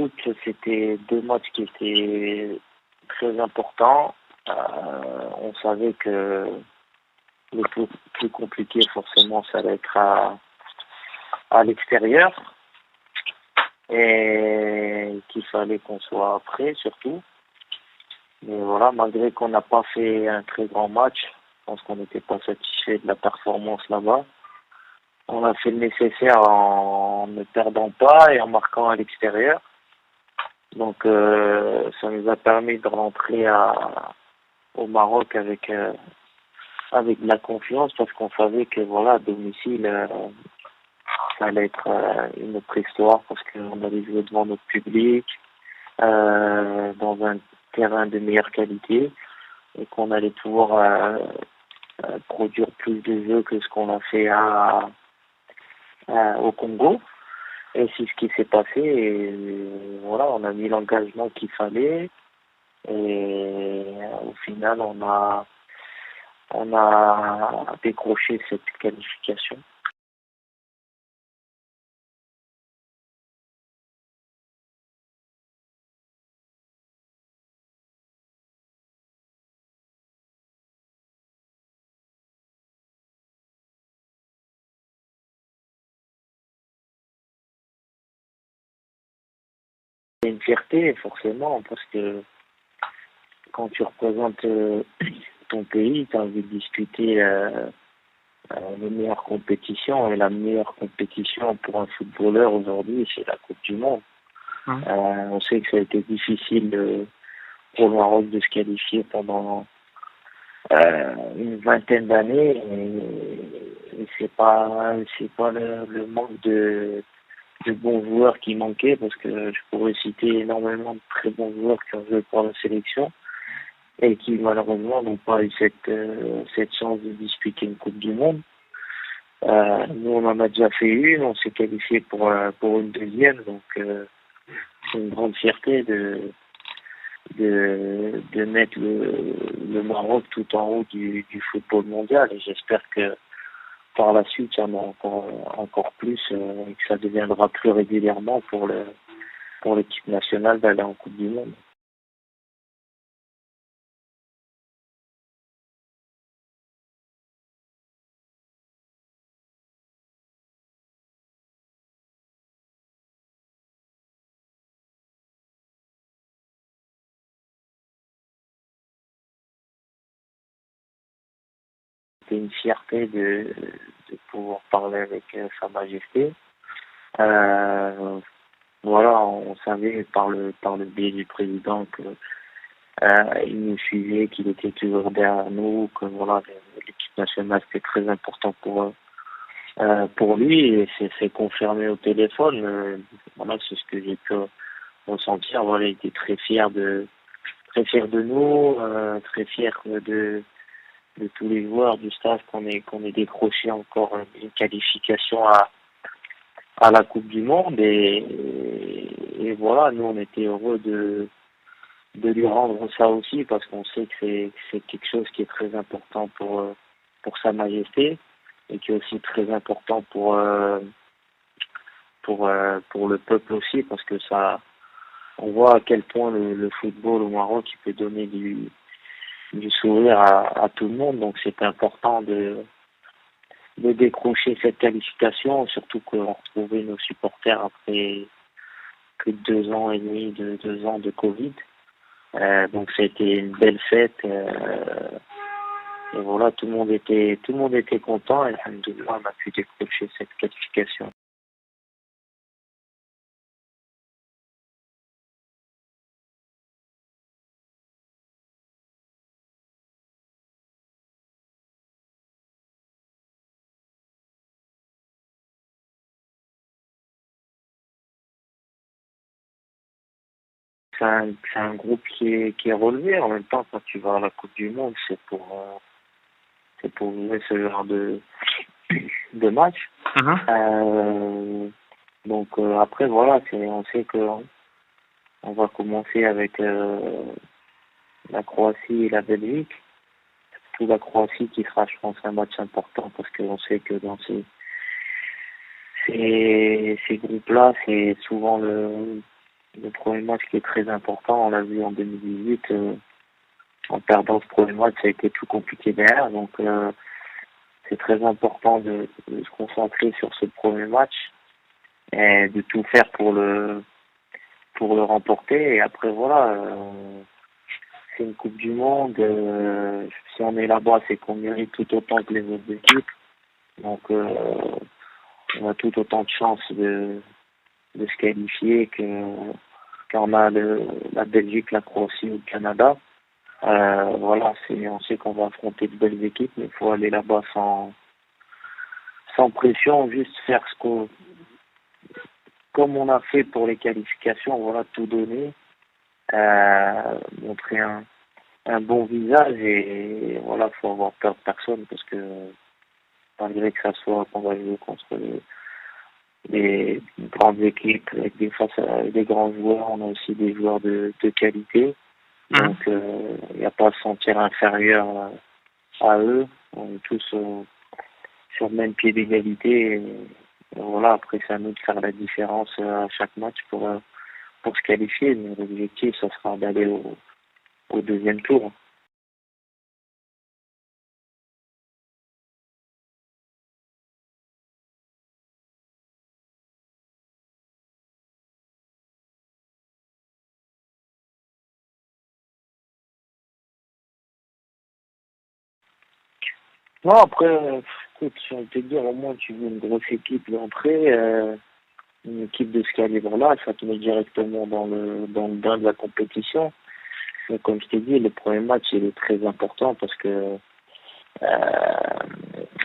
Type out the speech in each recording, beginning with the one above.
écoute, c'était deux matchs qui étaient très importants. On savait que le plus compliqué, forcément, ça allait être à l'extérieur et qu'il fallait qu'on soit prêt, surtout. Mais voilà, malgré qu'on n'a pas fait un très grand match, je pense qu'on n'était pas satisfait de la performance là-bas. On a fait le nécessaire en ne perdant pas et en marquant à l'extérieur. Donc ça nous a permis de rentrer au Maroc avec de la confiance parce qu'on savait que voilà, à domicile, ça allait être une autre histoire parce qu'on allait jouer devant notre public, dans un terrain de meilleure qualité et qu'on allait pouvoir produire plus de jeux que ce qu'on a fait au Congo. Et c'est ce qui s'est passé. Et voilà, on a mis l'engagement qu'il fallait. Et au final, on a décroché cette qualification. C'est une fierté, forcément, parce que quand tu représentes ton pays, tu as envie de disputer les meilleures compétitions. Et la meilleure compétition pour un footballeur aujourd'hui, c'est la Coupe du Monde. On sait que ça a été difficile pour le Maroc de se qualifier pendant une vingtaine d'années et c'est pas le manque de bons joueurs qui manquaient parce que je pourrais citer énormément de très bons joueurs qui ont joué pour la sélection et qui malheureusement n'ont pas eu cette chance de disputer une Coupe du Monde. Nous on en a déjà fait une, on s'est qualifié pour une deuxième, donc c'est une grande fierté de mettre le Maroc tout en haut du football mondial et j'espère que par la suite il y en a encore plus et que ça deviendra plus régulièrement pour l'équipe nationale d'aller en Coupe du Monde. C'est une fierté de pouvoir parler avec Sa Majesté. Voilà, on savait par le biais du président que il nous suivait, qu'il était toujours derrière nous, que voilà, l'équipe nationale c'était très important pour lui et c'est confirmé au téléphone. Voilà, c'est ce que j'ai pu ressentir. Voilà, il était très fier de nous, très fier de tous les joueurs du staff qu'on ait décroché encore une qualification à la Coupe du Monde et voilà, nous on était heureux de lui rendre ça aussi parce qu'on sait que c'est quelque chose qui est très important pour Sa Majesté et qui est aussi très important pour le peuple aussi parce que ça on voit à quel point le football au Maroc il peut donner du sourire à tout le monde, donc c'est important de décrocher cette qualification, surtout qu'on retrouvait nos supporters après que 2 ans et demi, 2 ans de Covid. Donc c'était une belle fête. Et voilà, tout le monde était content et alhamdoulilah, on a pu décrocher cette qualification. C'est un groupe qui est relevé. En même temps, quand tu vas à la Coupe du Monde, c'est pour jouer ce genre de match. Donc après, voilà, on sait que on va commencer avec la Croatie et la Belgique. Surtout la Croatie qui sera, je pense, un match important parce qu'on sait que dans ces groupes-là, c'est souvent Le premier match qui est très important, on l'a vu en 2018, en perdant ce premier match, ça a été plus compliqué derrière. Donc c'est très important de se concentrer sur ce premier match et de tout faire pour le remporter. Et après voilà, c'est une Coupe du Monde. Si on est là-bas, c'est qu'on mérite tout autant que les autres équipes. Donc on a tout autant de chances de se qualifier qu'on a la Belgique, la Croatie ou le Canada. Voilà, on sait qu'on va affronter de belles équipes, mais il faut aller là-bas sans pression, juste faire comme on a fait pour les qualifications, voilà, tout donner, montrer un bon visage et voilà, faut avoir peur de personne parce que malgré que ça soit qu'on va jouer contre des grandes équipes avec des grands joueurs, on a aussi des joueurs de qualité. Donc il n'y a pas à se sentir inférieur à eux. On est tous sur le même pied d'égalité. Et voilà, après c'est à nous de faire la différence à chaque match pour se qualifier. Mais l'objectif, ça sera d'aller au deuxième tour. Non, après, écoute, si on peut dire, au moins tu veux une grosse équipe d'entrée, une équipe de ce calibre-là, ça te met directement dans le bain de la compétition. Mais comme je t'ai dit, le premier match, il est très important parce que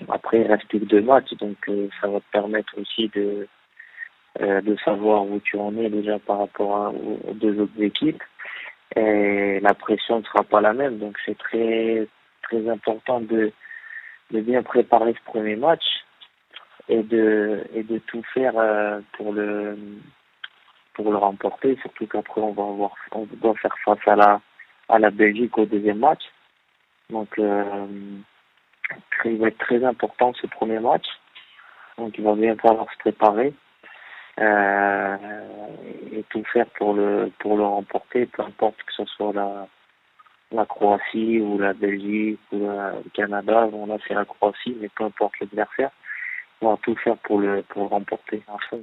après, il reste plus que deux matchs, donc ça va te permettre aussi de savoir où tu en es déjà par rapport aux deux autres équipes. Et la pression ne sera pas la même, donc c'est très important de bien préparer ce premier match et de tout faire pour le remporter, surtout qu'après on doit faire face à la Belgique au deuxième match. Donc il va être très important ce premier match. Donc il va bien falloir se préparer euh, et tout faire pour le remporter, peu importe que ce soit la Croatie ou la Belgique ou le Canada. Bon là c'est la Croatie, mais peu importe l'adversaire, on va tout faire pour le remporter. Enfin,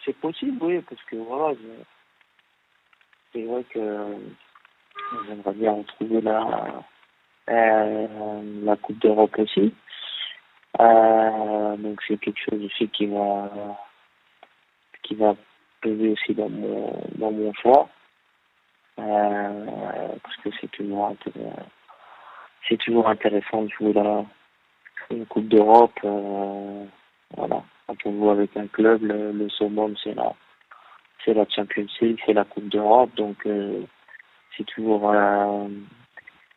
c'est possible, oui, parce que voilà, c'est vrai que j'aimerais bien retrouver la Coupe d'Europe aussi. Donc c'est quelque chose aussi qui va peser aussi dans mon choix. Parce que c'est toujours intéressant de jouer dans une Coupe d'Europe. Voilà. Quand on joue avec un club, le summum c'est la Champions League, c'est la Coupe d'Europe. Donc c'est toujours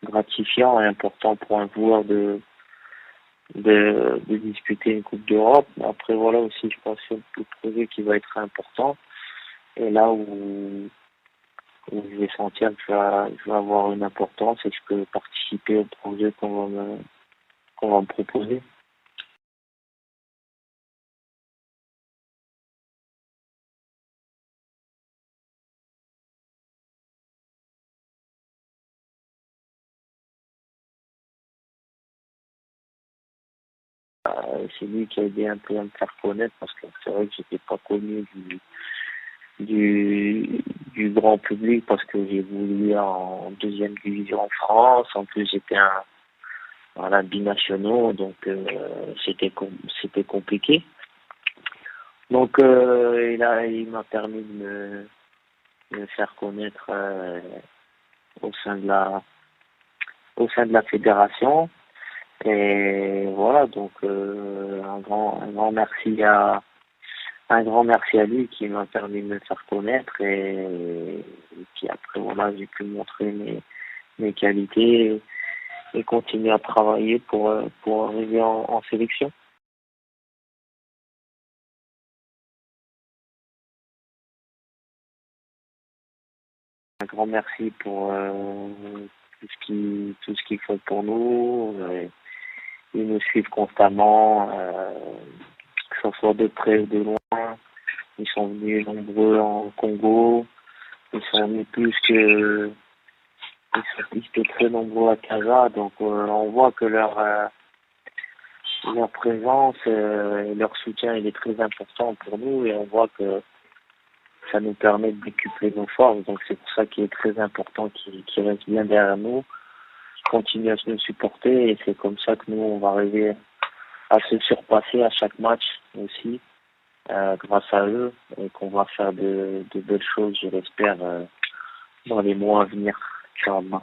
gratifiant et important pour un joueur de disputer une Coupe d'Europe. Après, voilà aussi, je pense que c'est le projet qui va être important. Et là où je vais sentir que je vais avoir une importance et que je peux participer au projet qu'on va me proposer. C'est lui qui a aidé un peu à me faire connaître parce que c'est vrai que j'étais pas connu du grand public parce que j'ai voulu en deuxième division en France. En plus, j'étais voilà, binationaux, donc c'était compliqué. Donc il m'a permis de me faire connaître au sein de la fédération. Et voilà, donc un grand merci à lui qui m'a permis de me faire connaître et puis après voilà, j'ai pu montrer mes qualités et continuer à travailler pour arriver en sélection. Un grand merci pour tout ce qu'ils font pour nous. Ils nous suivent constamment, que ce soit de près ou de loin. Ils sont venus nombreux en Congo. Ils sont venus ils étaient très nombreux à Casa. Donc on voit que leur présence et leur soutien il est très important pour nous et on voit que ça nous permet de décupler nos forces. Donc c'est pour ça qu'il est très important qu'ils restent bien derrière nous, qu'ils continuent à nous supporter et c'est comme ça que nous on va arriver à se surpasser à chaque match aussi grâce à eux et qu'on va faire de belles choses, je l'espère, dans les mois à venir. Inch'Allah.